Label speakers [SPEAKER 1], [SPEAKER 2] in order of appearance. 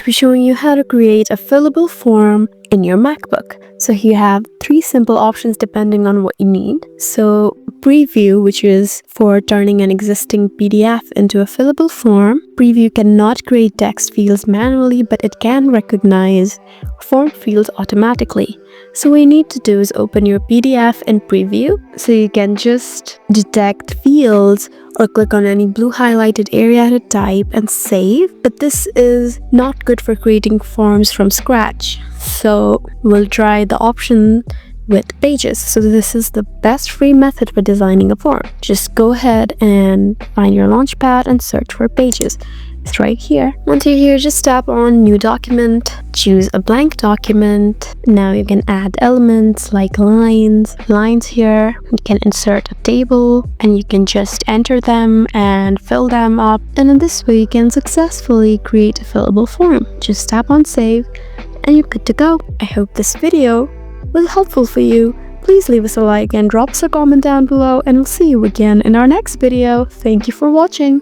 [SPEAKER 1] I'll be showing you how to create a fillable form in your MacBook. So you have 3 simple options depending on what you need. So preview, which is for turning an existing PDF into a fillable form. Preview cannot create text fields manually, but it can recognize form fields automatically. So what you need to do is open your PDF in preview so you can just detect fields or click on any blue highlighted area to type and save. But this is not good for creating forms from scratch. So we'll try the option with pages. So this is the best free method for designing a form. Just go ahead and find your launchpad and search for pages. It's right here. Once you're here, just tap on new document, choose a blank document. Now you can add elements like lines here. You can insert a table and you can just enter them and fill them up. And in this way you can successfully create a fillable form. Just tap on save and you're good to go. I hope this video was helpful for you. Please leave us a like and drop us a comment down below, and we'll see you again in our next video. Thank you for watching.